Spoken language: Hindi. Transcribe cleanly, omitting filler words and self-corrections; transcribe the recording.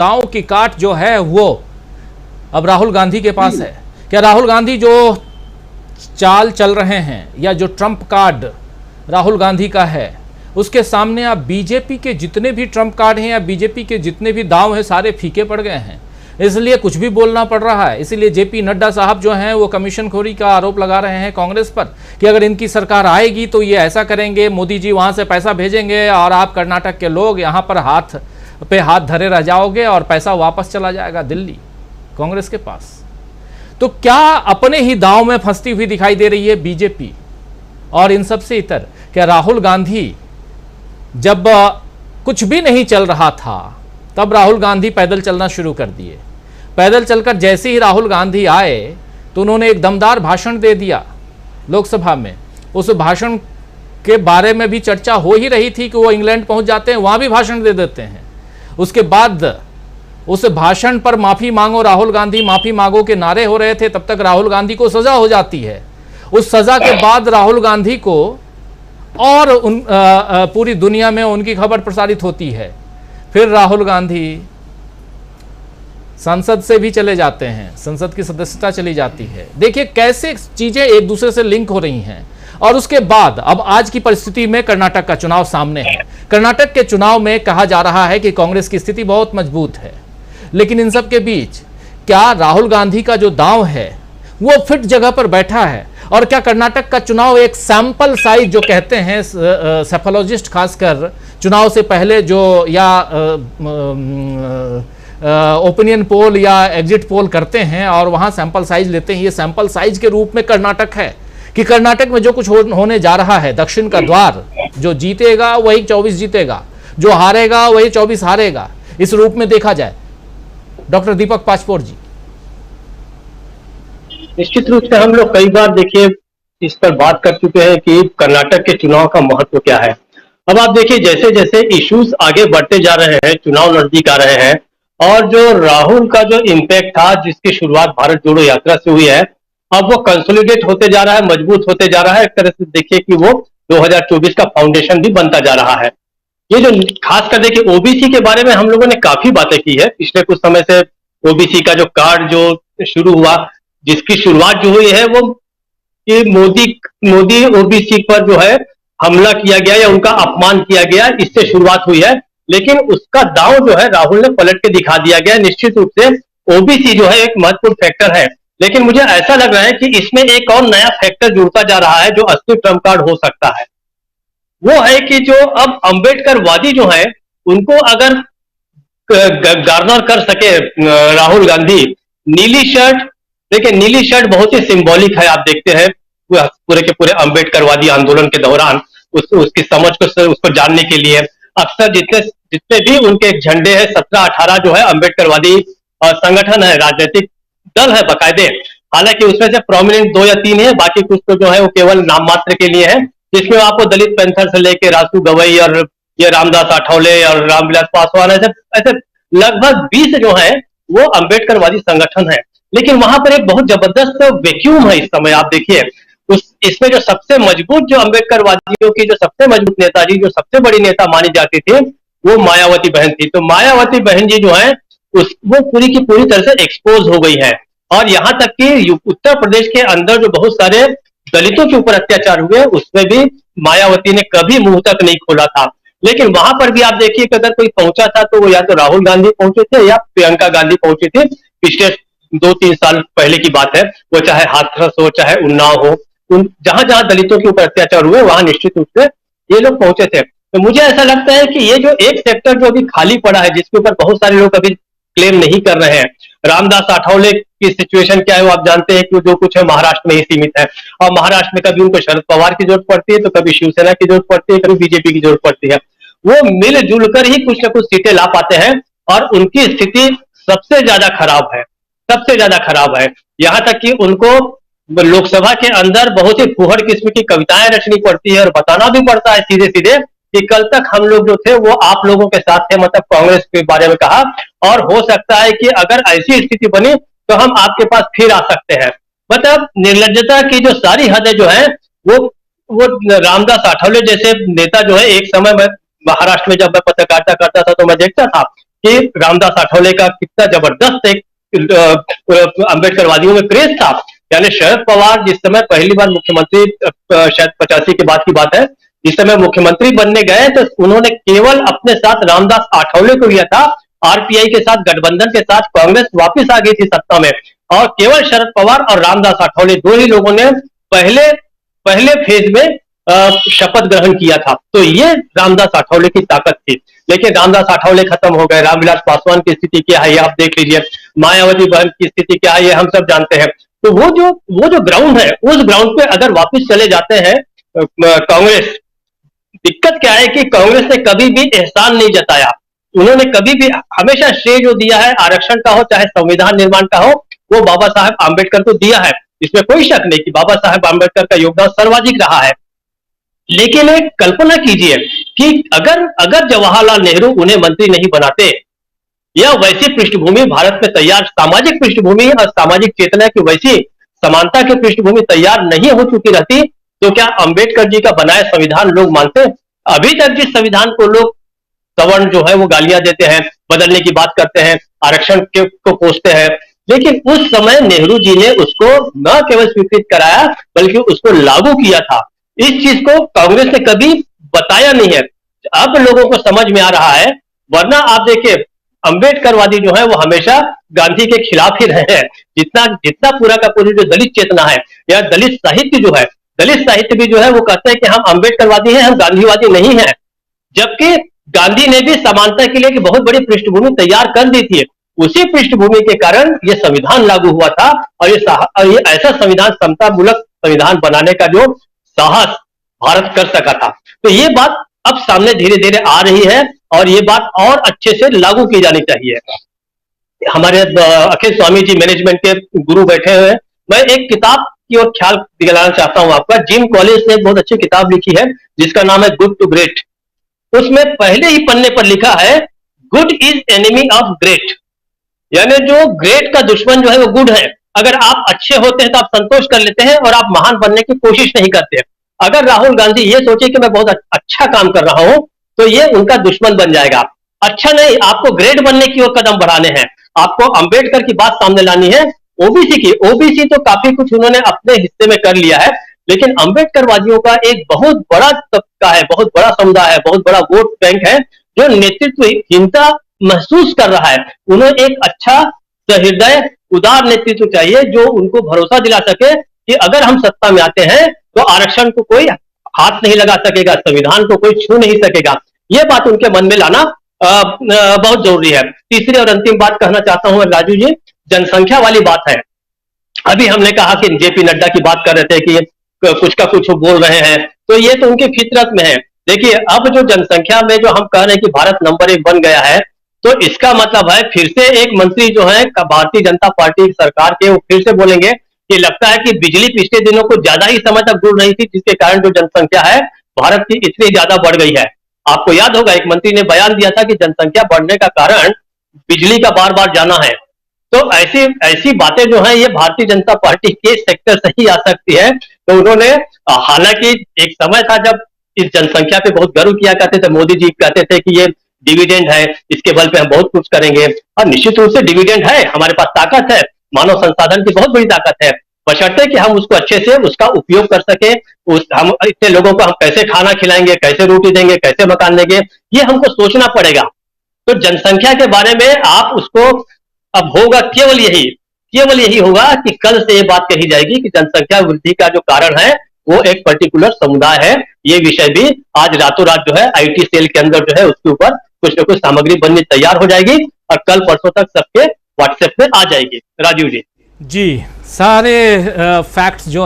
दांव की काट जो है वो अब राहुल गांधी के पास है। क्या राहुल गांधी जो चाल चल रहे हैं या जो ट्रंप कार्ड राहुल गांधी का है, उसके सामने आप बीजेपी के जितने भी ट्रंप कार्ड हैं या बीजेपी के जितने भी दांव हैं सारे फीके पड़ गए हैं, इसलिए कुछ भी बोलना पड़ रहा है। इसीलिए जेपी नड्डा साहब जो हैं वो कमीशनखोरी का आरोप लगा रहे हैं कांग्रेस पर कि अगर इनकी सरकार आएगी तो ये ऐसा करेंगे, मोदी जी वहां से पैसा भेजेंगे और आप कर्नाटक के लोग यहाँ पर हाथ पे हाथ धरे रह जाओगे और पैसा वापस चला जाएगा दिल्ली कांग्रेस के पास। तो क्या अपने ही दांव में फंसती हुई दिखाई दे रही है बीजेपी? और इन सब से इतर क्या राहुल गांधी जब कुछ भी नहीं चल रहा था तब राहुल गांधी पैदल चलना शुरू कर दिए। पैदल चलकर जैसे ही राहुल गांधी आए तो उन्होंने एक दमदार भाषण दे दिया लोकसभा में। उस भाषण के बारे में भी चर्चा हो ही रही थी कि वो इंग्लैंड पहुंच जाते हैं, वहां भी भाषण दे देते हैं। उसके बाद उस भाषण पर माफी मांगो राहुल गांधी, माफी मांगो के नारे हो रहे थे, तब तक राहुल गांधी को सजा हो जाती है। उस सजा के बाद राहुल गांधी को और पूरी दुनिया में उनकी खबर प्रसारित होती है। फिर राहुल गांधी संसद से भी चले जाते हैं, संसद की सदस्यता चली जाती है। देखिए कैसे चीजें एक दूसरे से लिंक हो रही हैं। और उसके बाद अब आज की परिस्थिति में कर्नाटक का चुनाव सामने है। कर्नाटक के चुनाव में कहा जा रहा है कि कांग्रेस की स्थिति बहुत मजबूत है, लेकिन इन सब के बीच क्या राहुल गांधी का जो दांव है वो फिट जगह पर बैठा है? और क्या कर्नाटक का चुनाव एक सैंपल साइज जो कहते हैं सेफोलॉजिस्ट खासकर चुनाव से पहले जो या ओपिनियन पोल या एग्जिट पोल करते हैं और वहां सैंपल साइज लेते हैं, ये सैंपल साइज के रूप में कर्नाटक है कि कर्नाटक में जो कुछ होने जा रहा है, दक्षिण का द्वार, जो जीतेगा वही 24 जीतेगा, जो हारेगा वही 24 हारेगा, इस रूप में देखा जाए। डॉक्टर दीपक पाचपोर जी। निश्चित रूप से हम लोग कई बार देखिए इस पर बात कर चुके हैं कि कर्नाटक के चुनाव का महत्व क्या है। अब आप देखिए जैसे जैसे इश्यूज आगे बढ़ते जा रहे हैं, चुनाव नजदीक आ रहे हैं, और जो राहुल का जो इम्पैक्ट था जिसकी शुरुआत भारत जोड़ो यात्रा से हुई है, अब वो कंसोलिडेट होते जा रहा है, मजबूत होते जा रहा है। एक तरह से देखिए कि वो 2024 का फाउंडेशन भी बनता जा रहा है। ये जो खास कर देखिए ओबीसी के बारे में हम लोगों ने काफी बातें की है पिछले कुछ समय से। ओबीसी का जो कार्ड जो शुरू हुआ, जिसकी शुरुआत जो हुई है वो कि मोदी ओबीसी पर जो है हमला किया गया या उनका अपमान किया गया, इससे शुरुआत हुई है। लेकिन उसका दांव जो है राहुल ने पलट के दिखा दिया गया। निश्चित रूप से ओबीसी जो है एक महत्वपूर्ण फैक्टर है, लेकिन मुझे ऐसा लग रहा है कि इसमें एक और नया फैक्टर जुड़ता जा रहा है जो असली ट्रम्प कार्ड हो सकता है। वो है कि जो अब अंबेडकरवादी जो है उनको अगर गार्नर कर सके राहुल गांधी, नीली शर्ट, देखिए नीली शर्ट बहुत ही सिंबॉलिक है। आप देखते हैं पूरे के पूरे अंबेडकरवादी आंदोलन के दौरान उसकी समझ को उसको जानने के लिए अक्सर जितने भी उनके झंडे हैं 17-18 जो है अंबेडकरवादी संगठन है, राजनीतिक दल है बाकायदे। हालांकि उसमें से प्रोमिनेंट 2 या 3 है, बाकी कुछ तो जो है वो केवल नाम मात्र के लिए है, जिसमें आपको दलित पैंथर से लेके रासू गवई और ये रामदास आठवले और रामविलास पासवान ऐसे लगभग 20 जो है वो अंबेडकरवादी संगठन है। लेकिन वहां पर एक बहुत जबरदस्त वैक्यूम है इस समय। आप देखिए इसमें जो सबसे मजबूत जो अंबेडकरवादियों की जो सबसे मजबूत नेताजी, जो सबसे बड़ी नेता मानी जाती थी, वो मायावती बहन थी। तो मायावती बहन जी जो है वो पूरी की पूरी तरह से एक्सपोज हो गई है। और यहाँ तक कि उत्तर प्रदेश के अंदर जो बहुत सारे दलितों के ऊपर अत्याचार हुए उसमें भी मायावती ने कभी मुंह तक नहीं खोला था। लेकिन वहां पर भी आप देखिए कि अगर कोई पहुंचा था तो वो या तो राहुल गांधी पहुंचे थे या प्रियंका गांधी पहुंची थी। पिछले 2-3 साल पहले की बात है, वो चाहे हाथरस हो चाहे उन्नाव हो, जहां जहां दलितों के ऊपर अत्याचार हुए वहां निश्चित रूप से ये लोग पहुंचे थे। तो मुझे ऐसा लगता है कि ये जो एक सेक्टर जो अभी खाली पड़ा है, जिसके ऊपर बहुत सारे लोग अभी क्लेम नहीं कर रहे हैं, रामदास आठवले की सिचुएशन क्या है वो आप जानते हैं कि जो कुछ है महाराष्ट्र में ही सीमित है। और महाराष्ट्र में कभी उनको शरद पवार की जरूरत पड़ती है, तो कभी शिवसेना की जरूरत पड़ती है, कभी बीजेपी की जरूरत पड़ती है। वो मिलजुल कर ही कुछ ना कुछ सीटें ला पाते हैं और उनकी स्थिति सबसे ज्यादा खराब है, सबसे ज्यादा खराब है। यहां तक कि उनको लोकसभा के अंदर बहुत ही फुहड़ किस्म की कविताएं रचनी पड़ती है और बताना भी पड़ता है सीधे सीधे कि कल तक हम लोग जो थे वो आप लोगों के साथ थे, मतलब कांग्रेस के बारे में कहा, और हो सकता है कि अगर ऐसी स्थिति बनी तो हम आपके पास फिर आ सकते हैं। मतलब निर्लज्जता की जो सारी हदें जो है वो रामदास आठवले जैसे नेता जो है, एक समय में महाराष्ट्र में जब मैं पत्रकारिता करता था तो मैं देखता था कि रामदास आठवले का कितना जबरदस्त एक अम्बेडकरवादियों में क्रेज था। यानी शरद पवार जिस समय पहली बार मुख्यमंत्री, शायद 85 के बाद की बात है, जिस समय मुख्यमंत्री बनने गए तो उन्होंने केवल अपने साथ रामदास आठवले को लिया था। आरपीआई के साथ गठबंधन के साथ कांग्रेस वापस आ गई थी सत्ता में, और केवल शरद पवार और रामदास आठवले दो ही लोगों ने पहले फेज में शपथ ग्रहण किया था। तो ये रामदास आठवले की ताकत थी। लेकिन रामदास आठवले खत्म हो गए। रामविलास पासवान की स्थिति क्या है ये आप देख लीजिए, मायावती बहन की स्थिति क्या है ये हम सब जानते हैं। तो वो जो ग्राउंड है, उस ग्राउंड पे अगर वापस चले जाते हैं कांग्रेस, दिक्कत क्या है कि कांग्रेस ने कभी भी एहसान नहीं जताया। उन्होंने कभी भी हमेशा श्रेय जो दिया है आरक्षण का हो चाहे संविधान निर्माण का हो, वो बाबा साहेब आंबेडकर को दिया है। इसमें कोई शक नहीं कि बाबा साहेब आंबेडकर का योगदान सर्वाधिक रहा है। लेकिन एक कल्पना कीजिए कि अगर जवाहरलाल नेहरू उन्हें मंत्री नहीं बनाते, या वैसी पृष्ठभूमि भारत में तैयार, सामाजिक पृष्ठभूमि और सामाजिक चेतना की वैसी समानता की पृष्ठभूमि तैयार नहीं हो चुकी रहती, तो क्या अंबेडकर जी का बनाया संविधान लोग मानते? अभी तक जिस संविधान को लोग सवर्ण जो है वो गालियां देते हैं, बदलने की बात करते हैं, आरक्षण को कोसते हैं, लेकिन उस समय नेहरू जी ने उसको न केवल स्वीकृत कराया बल्कि उसको लागू किया था। इस चीज को कांग्रेस ने कभी बताया नहीं है, अब लोगों को समझ में आ रहा है। वरना आप देखिए अंबेडकरवादी जो है वो हमेशा गांधी के खिलाफ ही रहे हैं। जितना पूरा का पूरी जो दलित चेतना है या दलित साहित्य जो है, दलित साहित्य भी जो है वो कहते हैं कि हम अंबेडकरवादी हैं, हम गांधीवादी नहीं हैं। जबकि गांधी ने भी समानता के लिए बहुत बड़ी पृष्ठभूमि तैयार कर दी थी। उसी पृष्ठभूमि के कारण ये संविधान लागू हुआ था, और ये ऐसा संविधान, समतामूलक संविधान बनाने का जो साहस भारत कर सका था। तो ये बात अब सामने धीरे धीरे आ रही है, और ये बात और अच्छे से लागू की जानी चाहिए। हमारे अखिल स्वामी जी मैनेजमेंट के गुरु बैठे हुए हैं। मैं एक किताब की ओर ख्याल दिलाना चाहता हूं आपका। जिम कॉलेज ने एक बहुत अच्छी किताब लिखी है जिसका नाम है गुड टू ग्रेट। उसमें पहले ही पन्ने पर लिखा है, good is enemy of great. यानी जो ग्रेट का दुश्मन जो है वो गुड है। अगर आप अच्छे होते हैं तो आप संतोष कर लेते हैं और आप महान बनने की कोशिश नहीं करते। अगर राहुल गांधी ये सोचे कि मैं बहुत अच्छा काम कर रहा हूं तो ये उनका दुश्मन बन जाएगा। अच्छा नहीं, आपको ग्रेट बनने की ओर कदम बढ़ाने हैं। आपको अंबेडकर की बात सामने लानी है, ओबीसी की। ओबीसी तो काफी कुछ उन्होंने अपने हिस्से में कर लिया है, लेकिन अंबेडकरवादियों का एक बहुत बड़ा तबका है, बहुत बड़ा समुदाय है, बहुत बड़ा वोट बैंक है जो नेतृत्वहीनता महसूस कर रहा है। उन्हें एक अच्छा सहृदय उदार नेतृत्व चाहिए जो उनको भरोसा दिला सके कि अगर हम सत्ता में आते हैं तो आरक्षण को कोई हाथ नहीं लगा सकेगा, संविधान को कोई छू नहीं सकेगा। यह बात उनके मन में लाना बहुत जरूरी है। तीसरी और अंतिम बात कहना चाहता हूं राजू जी, जनसंख्या वाली बात है। अभी हमने कहा कि जेपी नड्डा की बात कर रहे थे कि कुछ का कुछ बोल रहे हैं, तो ये तो उनकी फितरत में है। देखिए अब जो जनसंख्या में जो हम कह रहे हैं कि भारत नंबर 1 बन गया है, तो इसका मतलब है फिर से एक मंत्री जो है भारतीय जनता पार्टी सरकार के, वो फिर से बोलेंगे कि लगता है कि बिजली पिछले दिनों को ज्यादा ही समय तक जुड़ रही थी, जिसके कारण जो जनसंख्या है भारत की इतनी ज्यादा बढ़ गई है। आपको याद होगा एक मंत्री ने बयान दिया था कि जनसंख्या बढ़ने का कारण बिजली का बार बार जाना है। तो ऐसी बातें जो है ये भारतीय जनता पार्टी के सेक्टर से ही आ सकती है। तो उन्होंने, हालांकि एक समय था जब इस जनसंख्या पे बहुत गर्व किया करते थे, मोदी जी कहते थे कि ये डिविडेंड है, इसके बल पे हम बहुत कुछ करेंगे। और निश्चित रूप से डिविडेंड है, हमारे पास ताकत है, मानव संसाधन की बहुत बड़ी ताकत है, बशर्ते कि हम उसको अच्छे से उसका उपयोग कर सके। हम इतने लोगों को हम कैसे खाना खिलाएंगे, कैसे रोटी देंगे, कैसे मकान देंगे, ये हमको सोचना पड़ेगा। तो जनसंख्या के बारे में आप उसको, अब होगा केवल यही होगा कि कल से ये बात कही जाएगी कि जनसंख्या वृद्धि का जो कारण है वो एक पर्टिकुलर समुदाय है। ये विषय भी आज रातों रात जो है आईटी सेल के अंदर जो है उसके ऊपर कुछ न कुछ सामग्री बननी तैयार हो जाएगी और कल परसों तक सबके व्हाट्सएप पे आ जाएगी। राजीव जी, सारे फैक्ट्स जो